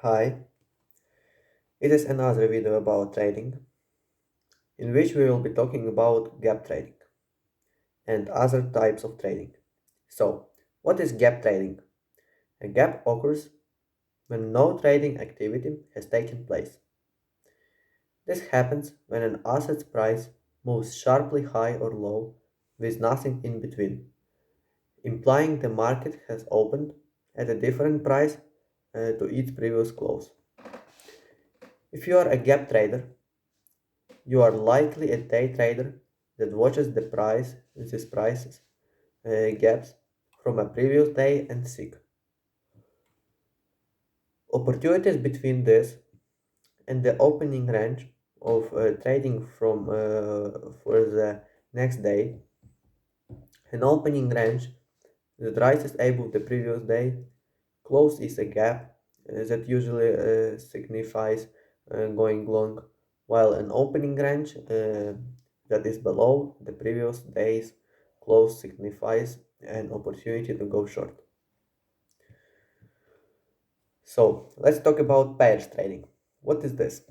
Hi, it is another video about trading, in which we will be talking about gap trading and other types of trading. So, what is gap trading? A gap occurs when no trading activity has taken place. This happens when an asset's price moves sharply high or low with nothing in between, implying the market has opened at a different price to its previous close. If you are a gap trader, you are likely a day trader that watches these prices gaps from a previous day and seek opportunities between this and the opening range of trading for the next day. An opening range that rises above the previous day close is a gap that usually signifies going long, while an opening range that is below the previous day's close signifies an opportunity to go short. So let's talk about pairs trading. What is this?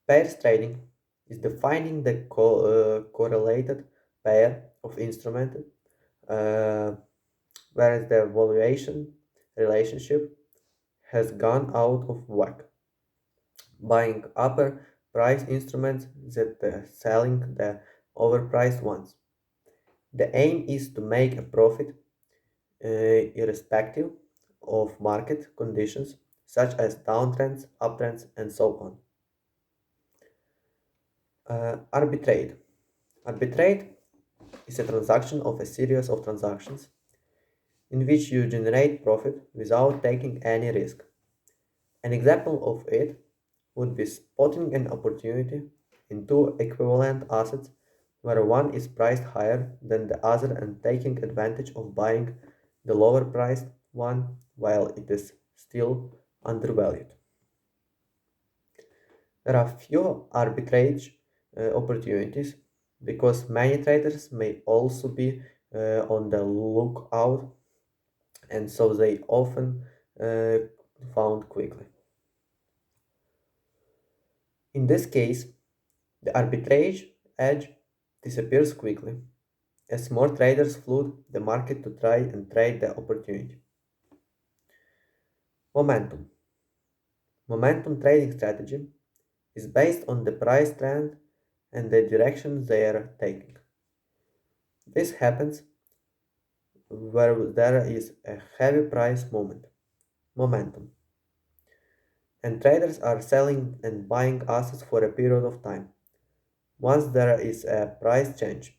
Pairs trading is defining the correlated pair of instruments uh, whereas the valuation relationship has gone out of whack, buying upper price instruments that selling the overpriced ones. The aim is to make a profit irrespective of market conditions such as downtrends, uptrends, and so on. Arbitrate. Arbitrate is a transaction of a series of transactions in which you generate profit without taking any risk. An example of it would be spotting an opportunity in two equivalent assets where one is priced higher than the other and taking advantage of buying the lower priced one while it is still undervalued. There are few arbitrage opportunities because many traders may also be on the lookout and so they often uh, found quickly. In this case, the arbitrage edge disappears quickly as more traders flood the market to try and trade the opportunity. Momentum. Momentum trading strategy is based on the price trend and the direction they are taking. This happens where there is a heavy price momentum, and traders are selling and buying assets for a period of time. Once there is a price change,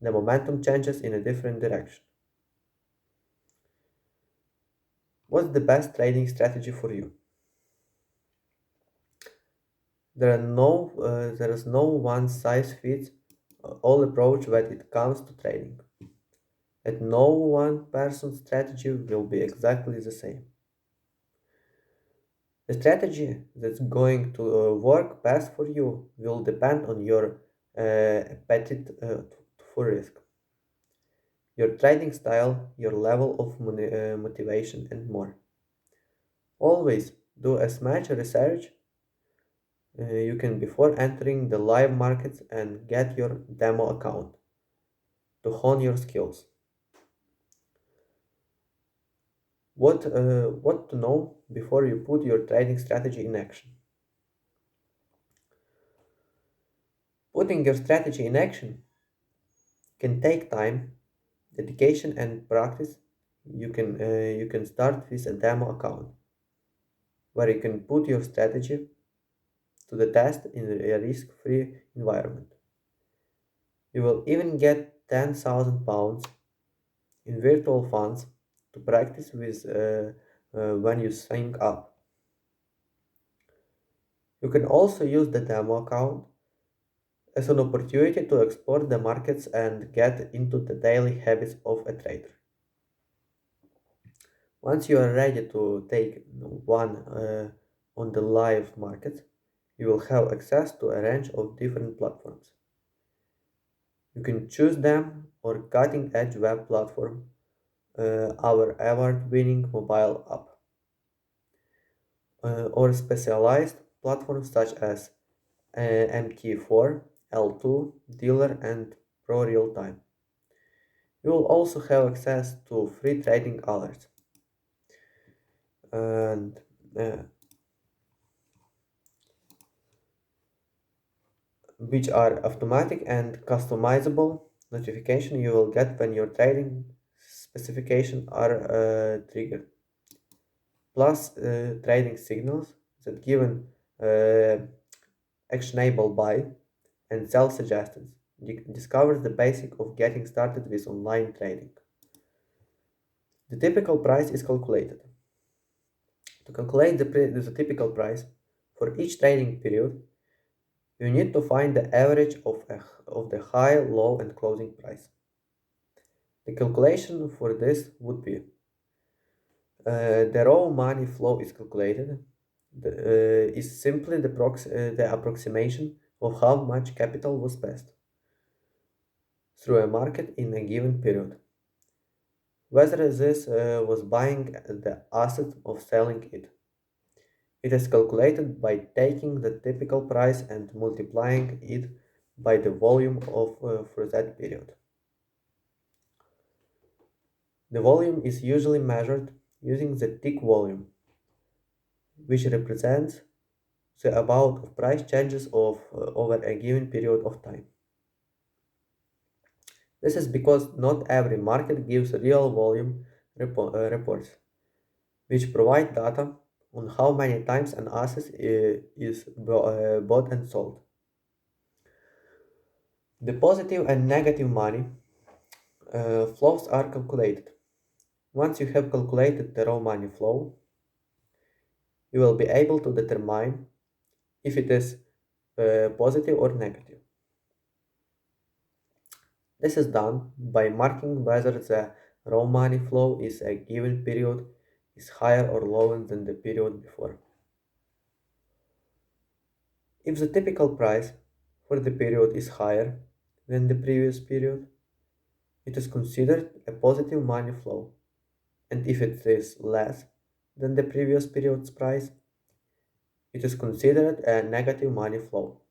the momentum changes in a different direction. What's the best trading strategy for you? There is no one size fits all approach when it comes to trading, and no one person's strategy will be exactly the same. The strategy that's going to work best for you will depend on your appetite for risk, your trading style, your level of motivation, and more. Always do as much research you can before entering the live markets and get your demo account to hone your skills. What to know before you put your trading strategy in action? Putting your strategy in action can take time, dedication, and practice. You can start with a demo account where you can put your strategy to the test in a risk-free environment. You will even get £10,000 in virtual funds to practice with when you sign up. You can also use the demo account as an opportunity to explore the markets and get into the daily habits of a trader. Once you are ready to take one on the live market, you will have access to a range of different platforms. You can choose them or cutting edge web platform, our award winning mobile app. or specialized platforms such as MT4, L2, Dealer, and Pro Real Time. You will also have access to free trading alerts, and uh, which are automatic and customizable notification you will get when your trading specifications are triggered. Plus trading signals that given uh, actionable buy and sell suggestions. Discovers the basic of getting started with online trading. The typical price is calculated. To calculate the typical price for each trading period, you need to find the average of the high, low, and closing price. The calculation for this would be the raw money flow is calculated. Is simply the approximation of how much capital was passed through a market in a given period. Whether this was buying the asset or selling it. It is calculated by taking the typical price and multiplying it by the volume of for that period. The volume is usually measured using the tick volume, which represents the amount of price changes of over a given period of time. This is because not every market gives real volume reports, which provide data on how many times an asset is bought and sold. The positive and negative money flows are calculated. Once you have calculated the raw money flow, you will be able to determine if it is positive or negative. This is done by marking whether the raw money flow is a given period is higher or lower than the period before. If the typical price for the period is higher than the previous period, it is considered a positive money flow, and if it is less than the previous period's price, it is considered a negative money flow.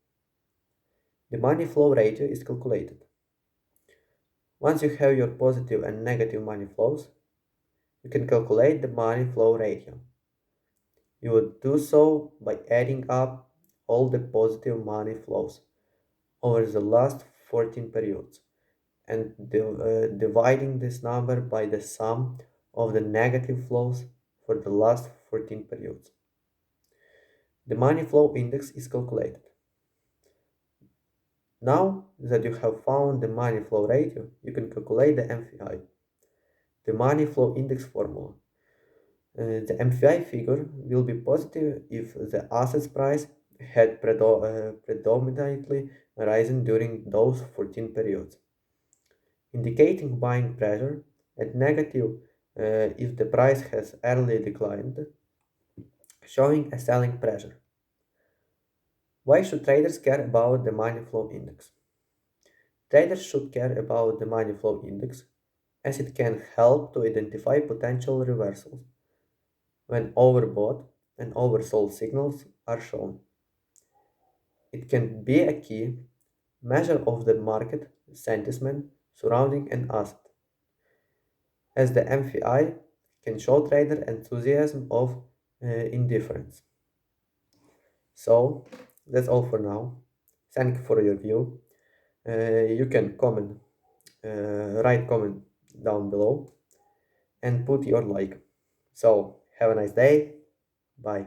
The money flow ratio is calculated. Once you have your positive and negative money flows, you can calculate the money flow ratio. You would do so by adding up all the positive money flows over the last 14 periods and dividing this number by the sum of the negative flows for the last 14 periods. The money flow index is calculated. Now that you have found the money flow ratio, you can calculate the MVI, the money flow index formula. The MVI figure will be positive if the asset's price had predominantly risen during those 14 periods, indicating buying pressure, and negative if the price has early declined, showing a selling pressure. Why should traders care about the money flow index? Traders should care about the money flow index as it can help to identify potential reversals when overbought and oversold signals are shown. It can be a key measure of the market sentiment surrounding an asset, as the MVI can show trader enthusiasm of indifference. So that's all for now. Thank you for your view. You can write comment down below and put your like. So have a nice day. Bye.